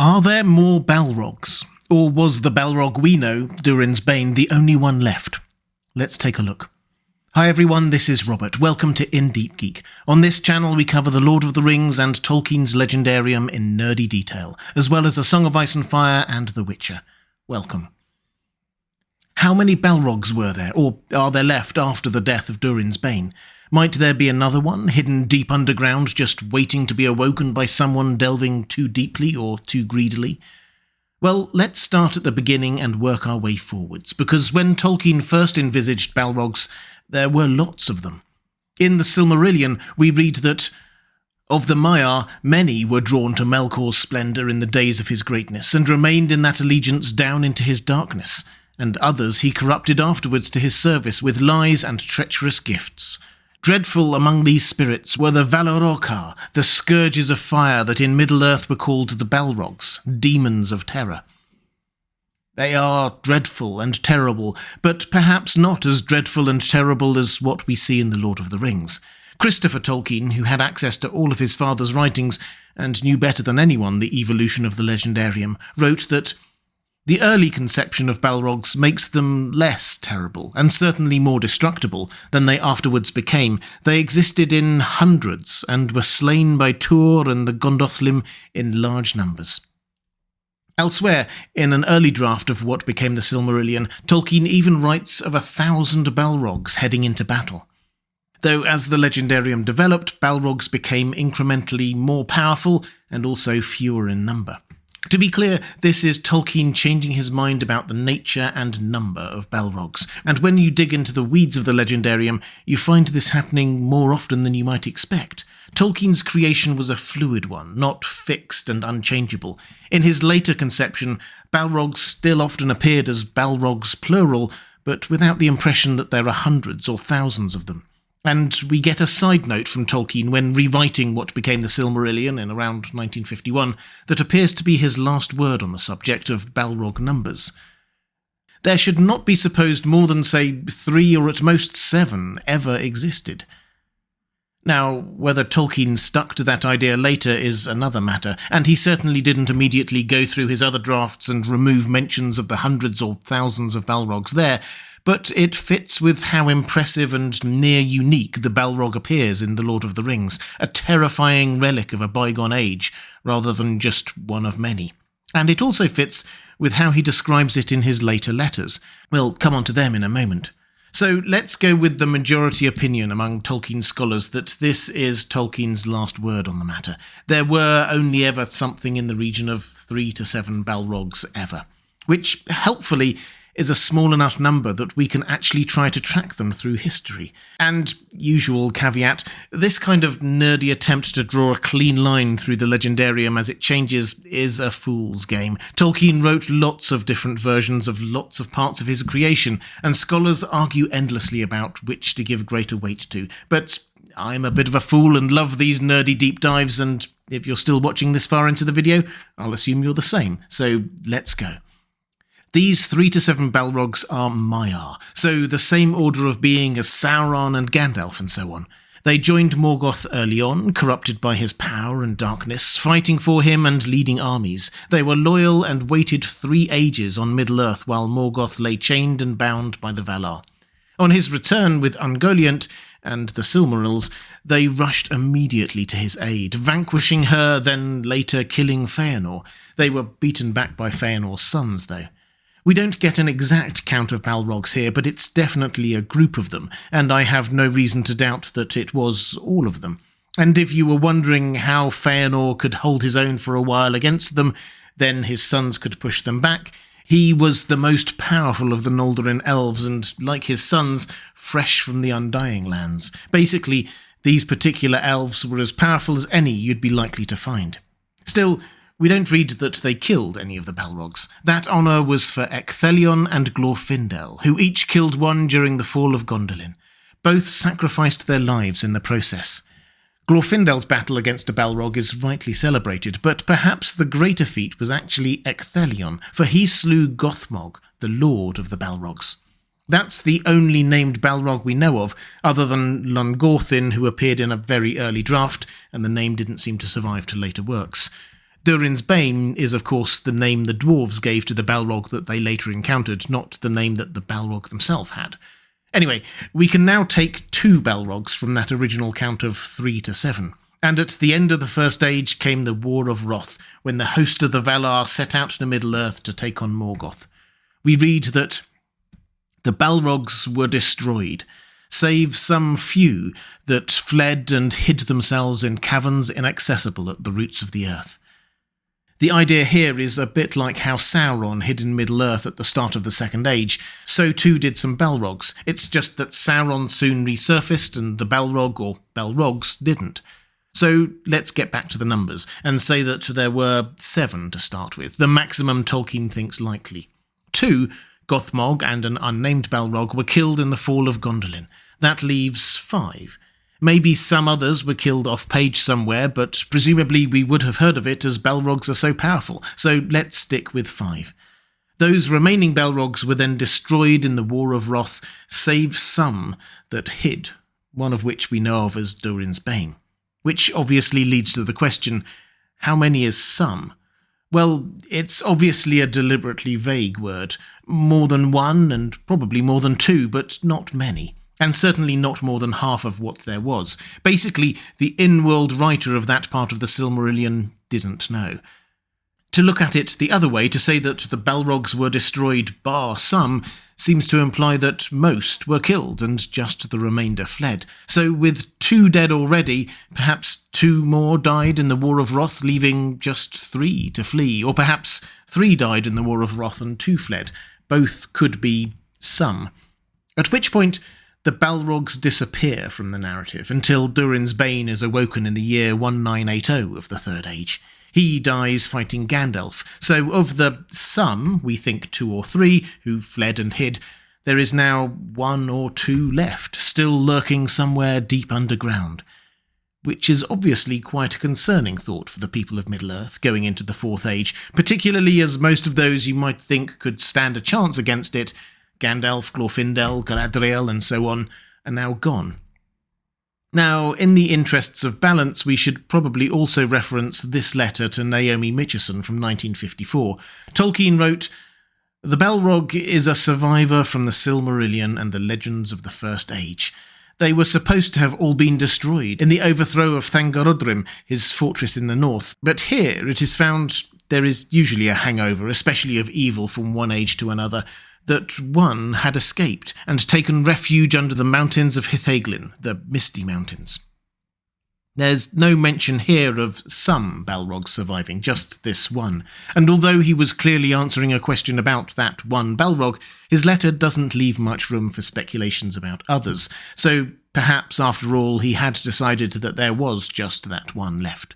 Are there more Balrogs? Or was the Balrog we know, Durin's Bane, the only one left? Let's take a look. Hi everyone, this is Robert. Welcome to In Deep Geek. On this channel we cover The Lord of the Rings and Tolkien's Legendarium in nerdy detail, as well as A Song of Ice and Fire and The Witcher. Welcome. How many Balrogs were there, or are there left after the death of Durin's Bane? Might there be another one, hidden deep underground, just waiting to be awoken by someone delving too deeply or too greedily? Well, let's start at the beginning and work our way forwards, because when Tolkien first envisaged Balrogs, there were lots of them. In the Silmarillion, we read that, "Of the Maiar, many were drawn to Melkor's splendour in the days of his greatness, and remained in that allegiance down into his darkness, and others he corrupted afterwards to his service with lies and treacherous gifts. Dreadful among these spirits were the Valorokar, the scourges of fire that in Middle-earth were called the Balrogs, demons of terror." They are dreadful and terrible, but perhaps not as dreadful and terrible as what we see in The Lord of the Rings. Christopher Tolkien, who had access to all of his father's writings and knew better than anyone the evolution of the Legendarium, wrote that the early conception of Balrogs makes them less terrible, and certainly more destructible, than they afterwards became. They existed in hundreds, and were slain by Tuor and the Gondolin in large numbers. Elsewhere, in an early draft of what became the Silmarillion, Tolkien even writes of 1,000 Balrogs heading into battle. Though as the Legendarium developed, Balrogs became incrementally more powerful, and also fewer in number. To be clear, this is Tolkien changing his mind about the nature and number of Balrogs, and when you dig into the weeds of the Legendarium, you find this happening more often than you might expect. Tolkien's creation was a fluid one, not fixed and unchangeable. In his later conception, Balrogs still often appeared as Balrogs plural, but without the impression that there are hundreds or thousands of them. And we get a side note from Tolkien when rewriting what became the Silmarillion in around 1951 that appears to be his last word on the subject of Balrog numbers. There should not be supposed more than, say, 3 or at most 7 ever existed. Now, whether Tolkien stuck to that idea later is another matter, and he certainly didn't immediately go through his other drafts and remove mentions of the hundreds or thousands of Balrogs there, but it fits with how impressive and near unique the Balrog appears in The Lord of the Rings, a terrifying relic of a bygone age, rather than just one of many. And it also fits with how he describes it in his later letters. We'll come on to them in a moment. So let's go with the majority opinion among Tolkien scholars that this is Tolkien's last word on the matter. There were only ever something in the region of 3 to 7 Balrogs ever, which, helpfully, is a small enough number that we can actually try to track them through history. And, usual caveat, this kind of nerdy attempt to draw a clean line through the Legendarium as it changes is a fool's game. Tolkien wrote lots of different versions of lots of parts of his creation, and scholars argue endlessly about which to give greater weight to. But I'm a bit of a fool and love these nerdy deep dives, and if you're still watching this far into the video, I'll assume you're the same. So let's go. These 3 to 7 Balrogs are Maiar, so the same order of being as Sauron and Gandalf and so on. They joined Morgoth early on, corrupted by his power and darkness, fighting for him and leading armies. They were loyal and waited 3 ages on Middle-earth while Morgoth lay chained and bound by the Valar. On his return with Ungoliant and the Silmarils, they rushed immediately to his aid, vanquishing her, then later killing Feanor. They were beaten back by Feanor's sons, though. We don't get an exact count of Balrogs here, but it's definitely a group of them, and I have no reason to doubt that it was all of them. And if you were wondering how Feanor could hold his own for a while against them, then his sons could push them back. He was the most powerful of the Noldorin elves, and like his sons, fresh from the Undying Lands. Basically, these particular elves were as powerful as any you'd be likely to find. Still, we don't read that they killed any of the Balrogs. That honour was for Ecthelion and Glorfindel, who each killed one during the fall of Gondolin. Both sacrificed their lives in the process. Glorfindel's battle against a Balrog is rightly celebrated, but perhaps the greater feat was actually Ecthelion, for he slew Gothmog, the lord of the Balrogs. That's the only named Balrog we know of, other than Lungorthin, who appeared in a very early draft, and the name didn't seem to survive to later works. Durin's Bane is, of course, the name the dwarves gave to the Balrog that they later encountered, not the name that the Balrog themselves had. Anyway, we can now take 2 Balrogs from that original count of 3 to 7. And at the end of the First Age came the War of Wrath, when the host of the Valar set out to Middle-earth to take on Morgoth. We read that the Balrogs were destroyed, save some few that fled and hid themselves in caverns inaccessible at the roots of the earth. The idea here is a bit like how Sauron hid in Middle-earth at the start of the Second Age. So too did some Balrogs. It's just that Sauron soon resurfaced and the Balrog, or Balrogs, didn't. So let's get back to the numbers, and say that there were 7 to start with, the maximum Tolkien thinks likely. 2, Gothmog and an unnamed Balrog, were killed in the fall of Gondolin. That leaves 5. Maybe some others were killed off-page somewhere, but presumably we would have heard of it as Balrogs are so powerful, so let's stick with 5. Those remaining Balrogs were then destroyed in the War of Wrath, save some that hid, one of which we know of as Durin's Bane. Which obviously leads to the question, how many is some? Well, it's obviously a deliberately vague word. More than 1 and probably more than 2, but not many. And certainly not more than half of what there was. Basically, the in-world writer of that part of the Silmarillion didn't know. To look at it the other way, to say that the Balrogs were destroyed bar some, seems to imply that most were killed and just the remainder fled. So with 2 dead already, perhaps 2 more died in the War of Wrath, leaving just 3 to flee, or perhaps 3 died in the War of Wrath and 2 fled. Both could be some. At which point, the Balrogs disappear from the narrative until Durin's Bane is awoken in the year 1980 of the Third Age. He dies fighting Gandalf, so of the some, we think 2 or 3, who fled and hid, there is now 1 or 2 left, still lurking somewhere deep underground. Which is obviously quite a concerning thought for the people of Middle-earth going into the Fourth Age, particularly as most of those you might think could stand a chance against it, Gandalf, Glorfindel, Galadriel, and so on, are now gone. Now, in the interests of balance, we should probably also reference this letter to Naomi Mitchison from 1954. Tolkien wrote, "The Balrog is a survivor from the Silmarillion and the legends of the First Age. They were supposed to have all been destroyed in the overthrow of Thangorodrim, his fortress in the north, but here it is found there is usually a hangover, especially of evil from one age to another, that one had escaped and taken refuge under the mountains of Hithaglin, the Misty Mountains." There's no mention here of some Balrogs surviving, just this one, and although he was clearly answering a question about that one Balrog, his letter doesn't leave much room for speculations about others, so perhaps after all he had decided that there was just that one left.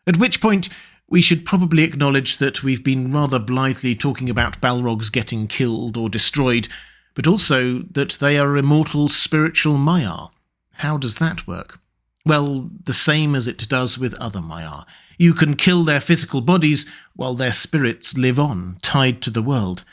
At which point, we should probably acknowledge that we've been rather blithely talking about Balrogs getting killed or destroyed, but also that they are immortal spiritual Maiar. How does that work? Well, the same as it does with other Maiar. You can kill their physical bodies while their spirits live on, tied to the world.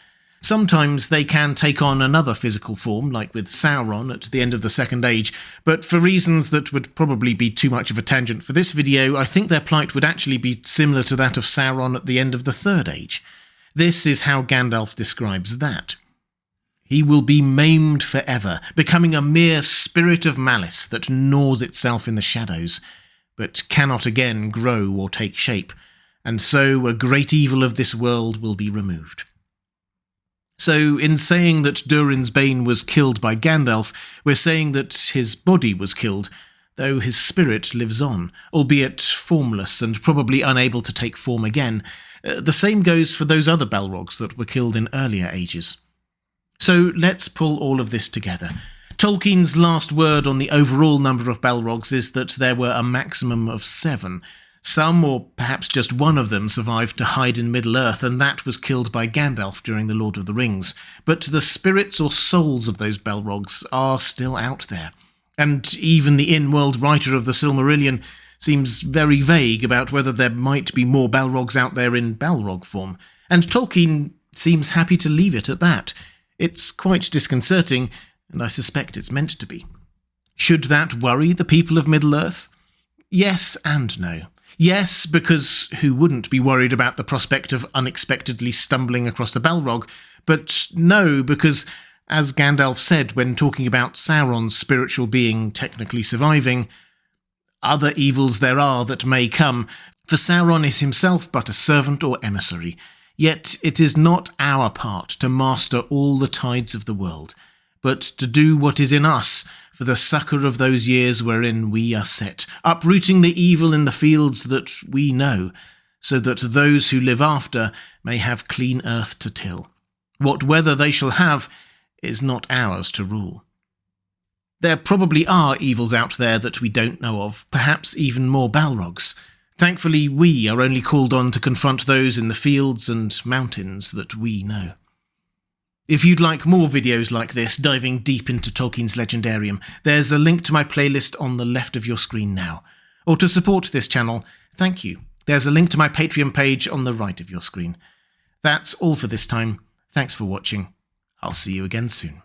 Sometimes they can take on another physical form, like with Sauron at the end of the Second Age, but for reasons that would probably be too much of a tangent for this video, I think their plight would actually be similar to that of Sauron at the end of the Third Age. This is how Gandalf describes that. "He will be maimed forever, becoming a mere spirit of malice that gnaws itself in the shadows, but cannot again grow or take shape, and so a great evil of this world will be removed." So, in saying that Durin's Bane was killed by Gandalf, we're saying that his body was killed, though his spirit lives on, albeit formless and probably unable to take form again. The same goes for those other Balrogs that were killed in earlier ages. So, let's pull all of this together. Tolkien's last word on the overall number of Balrogs is that there were a maximum of 7. Some, or perhaps just one of them, survived to hide in Middle-earth, and that was killed by Gandalf during The Lord of the Rings. But the spirits or souls of those Balrogs are still out there. And even the in-world writer of the Silmarillion seems very vague about whether there might be more Balrogs out there in Balrog form. And Tolkien seems happy to leave it at that. It's quite disconcerting, and I suspect it's meant to be. Should that worry the people of Middle-earth? Yes and no. Yes, because who wouldn't be worried about the prospect of unexpectedly stumbling across the Balrog, but no, because, as Gandalf said when talking about Sauron's spiritual being technically surviving, other evils there are that may come, for Sauron is himself but a servant or emissary, yet it is not our part to master all the tides of the world, but to do what is in us for the succour of those years wherein we are set, uprooting the evil in the fields that we know, so that those who live after may have clean earth to till. What weather they shall have is not ours to rule. There probably are evils out there that we don't know of, perhaps even more Balrogs. Thankfully, we are only called on to confront those in the fields and mountains that we know. If you'd like more videos like this, diving deep into Tolkien's Legendarium, there's a link to my playlist on the left of your screen now. Or to support this channel, thank you. There's a link to my Patreon page on the right of your screen. That's all for this time. Thanks for watching. I'll see you again soon.